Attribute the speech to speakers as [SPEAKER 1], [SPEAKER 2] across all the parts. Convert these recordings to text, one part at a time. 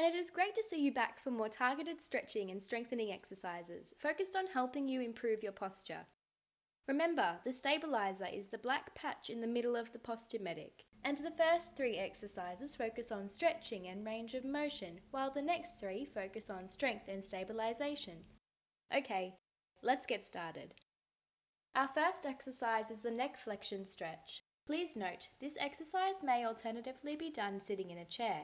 [SPEAKER 1] and it is great to see you back for more targeted stretching and strengthening exercises focused on helping you improve your posture. Remember, the stabilizer is the black patch in the middle of the posture medic, and the first 3 exercises focus on stretching and range of motion, while the next 3 focus on strength and stabilization. Okay, let's get started. Our first exercise is the neck flexion stretch. Please note, this exercise may alternatively be done sitting in a chair.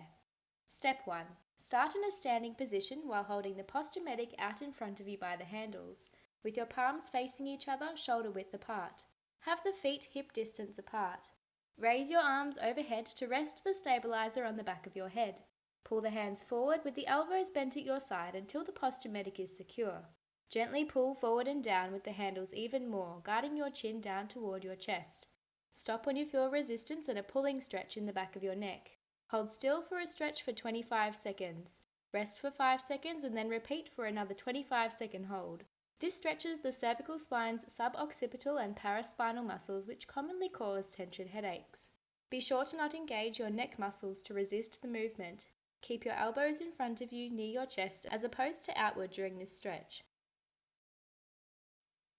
[SPEAKER 1] Step 1. Start in a standing position while holding the posture medic out in front of you by the handles, with your palms facing each other shoulder width apart. Have the feet hip distance apart. Raise your arms overhead to rest the stabilizer on the back of your head. Pull the hands forward with the elbows bent at your side until the posture medic is secure. Gently pull forward and down with the handles even more, guiding your chin down toward your chest. Stop when you feel resistance and a pulling stretch in the back of your neck. Hold still for a stretch for 25 seconds. Rest for 5 seconds and then repeat for another 25-second hold. This stretches the cervical spine's suboccipital and paraspinal muscles, which commonly cause tension headaches. Be sure to not engage your neck muscles to resist the movement. Keep your elbows in front of you near your chest as opposed to outward during this stretch.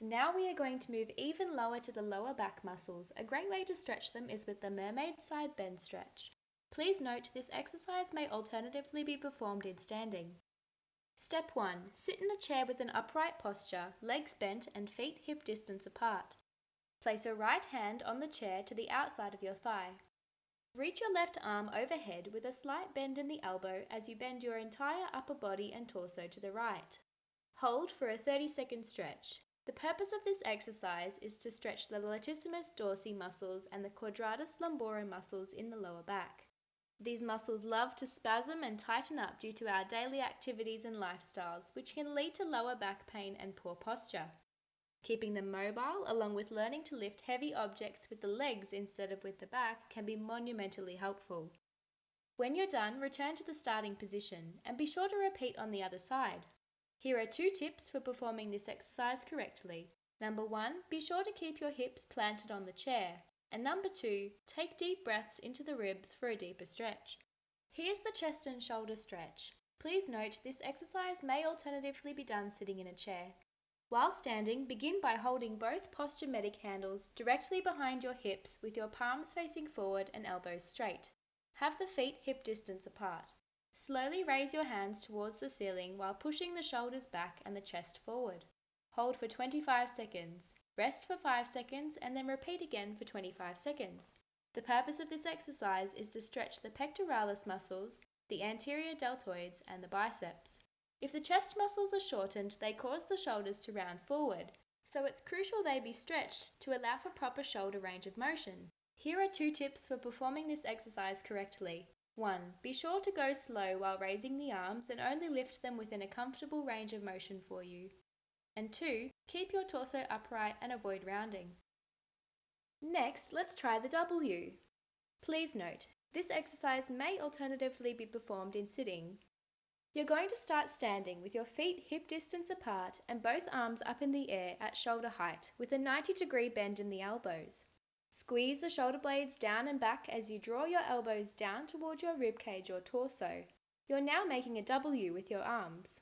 [SPEAKER 1] Now we are going to move even lower to the lower back muscles. A great way to stretch them is with the mermaid side bend stretch. Please note this exercise may alternatively be performed in standing. Step 1. Sit in a chair with an upright posture, legs bent and feet hip distance apart. Place your right hand on the chair to the outside of your thigh. Reach your left arm overhead with a slight bend in the elbow as you bend your entire upper body and torso to the right. Hold for a 30-second stretch. The purpose of this exercise is to stretch the latissimus dorsi muscles and the quadratus lumborum muscles in the lower back. These muscles love to spasm and tighten up due to our daily activities and lifestyles, which can lead to lower back pain and poor posture. Keeping them mobile, along with learning to lift heavy objects with the legs instead of with the back, can be monumentally helpful. When you're done, return to the starting position, and be sure to repeat on the other side. Here are 2 tips for performing this exercise correctly. Number 1, be sure to keep your hips planted on the chair. And number 2, take deep breaths into the ribs for a deeper stretch. Here's the chest and shoulder stretch. Please note this exercise may alternatively be done sitting in a chair. While standing, begin by holding both posture medic handles directly behind your hips with your palms facing forward and elbows straight. Have the feet hip distance apart. Slowly raise your hands towards the ceiling while pushing the shoulders back and the chest forward. Hold for 25 seconds. Rest for 5 seconds and then repeat again for 25 seconds. The purpose of this exercise is to stretch the pectoralis muscles, the anterior deltoids, and the biceps. If the chest muscles are shortened, they cause the shoulders to round forward, so it's crucial they be stretched to allow for proper shoulder range of motion. Here are 2 tips for performing this exercise correctly. 1. Be sure to go slow while raising the arms and only lift them within a comfortable range of motion for you. And 2. Keep your torso upright and avoid rounding. Next, let's try the W. Please note, this exercise may alternatively be performed in sitting. You're going to start standing with your feet hip distance apart and both arms up in the air at shoulder height with a 90-degree bend in the elbows. Squeeze the shoulder blades down and back as you draw your elbows down toward your ribcage or torso. You're now making a W with your arms.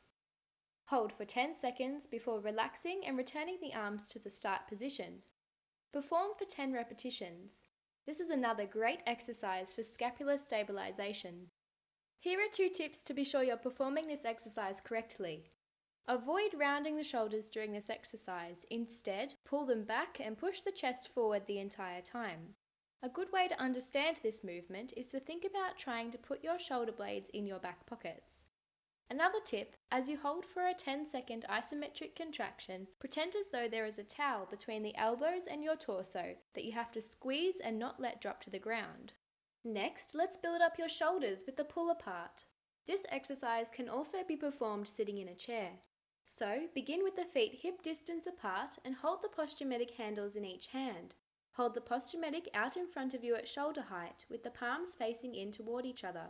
[SPEAKER 1] Hold for 10 seconds before relaxing and returning the arms to the start position. Perform for 10 repetitions. This is another great exercise for scapular stabilization. Here are 2 tips to be sure you're performing this exercise correctly. Avoid rounding the shoulders during this exercise. Instead, pull them back and push the chest forward the entire time. A good way to understand this movement is to think about trying to put your shoulder blades in your back pockets. Another tip, as you hold for a 10-second isometric contraction, pretend as though there is a towel between the elbows and your torso that you have to squeeze and not let drop to the ground. Next, let's build up your shoulders with the pull apart. This exercise can also be performed sitting in a chair. So, begin with the feet hip distance apart and hold the posture medic handles in each hand. Hold the posture medic out in front of you at shoulder height with the palms facing in toward each other.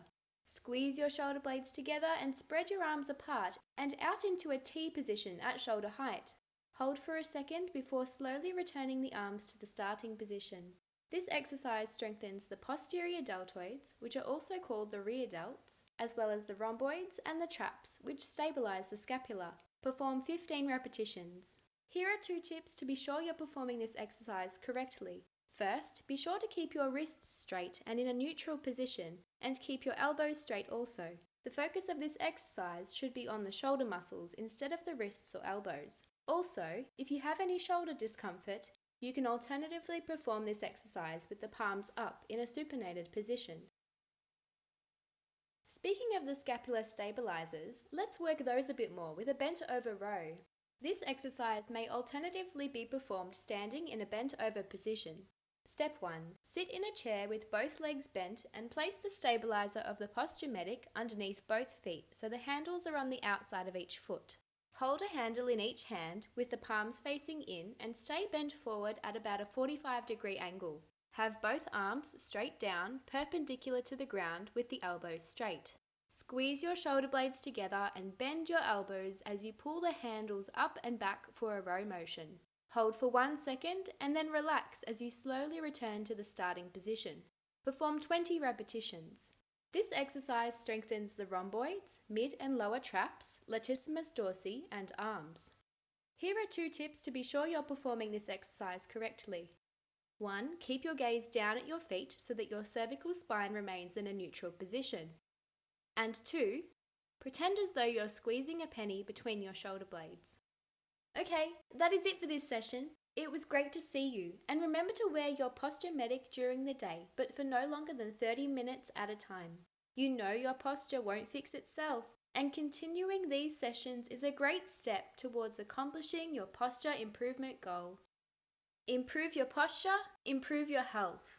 [SPEAKER 1] Squeeze your shoulder blades together and spread your arms apart and out into a T position at shoulder height. Hold for a second before slowly returning the arms to the starting position. This exercise strengthens the posterior deltoids, which are also called the rear delts, as well as the rhomboids and the traps, which stabilize the scapula. Perform 15 repetitions. Here are 2 tips to be sure you're performing this exercise correctly. First, be sure to keep your wrists straight and in a neutral position, and keep your elbows straight also. The focus of this exercise should be on the shoulder muscles instead of the wrists or elbows. Also, if you have any shoulder discomfort, you can alternatively perform this exercise with the palms up in a supinated position. Speaking of the scapular stabilizers, let's work those a bit more with a bent over row. This exercise may alternatively be performed standing in a bent over position. Step 1. Sit in a chair with both legs bent and place the stabilizer of the posture medic underneath both feet so the handles are on the outside of each foot. Hold a handle in each hand with the palms facing in and stay bent forward at about a 45-degree angle. Have both arms straight down, perpendicular to the ground with the elbows straight. Squeeze your shoulder blades together and bend your elbows as you pull the handles up and back for a row motion. Hold for 1 second and then relax as you slowly return to the starting position. Perform 20 repetitions. This exercise strengthens the rhomboids, mid and lower traps, latissimus dorsi, and arms. Here are 2 tips to be sure you're performing this exercise correctly. 1. Keep your gaze down at your feet so that your cervical spine remains in a neutral position. And 2. Pretend as though you're squeezing a penny between your shoulder blades. Okay, that is it for this session. It was great to see you, and remember to wear your posture medic during the day, but for no longer than 30 minutes at a time. You know your posture won't fix itself, and continuing these sessions is a great step towards accomplishing your posture improvement goal. Improve your posture, improve your health.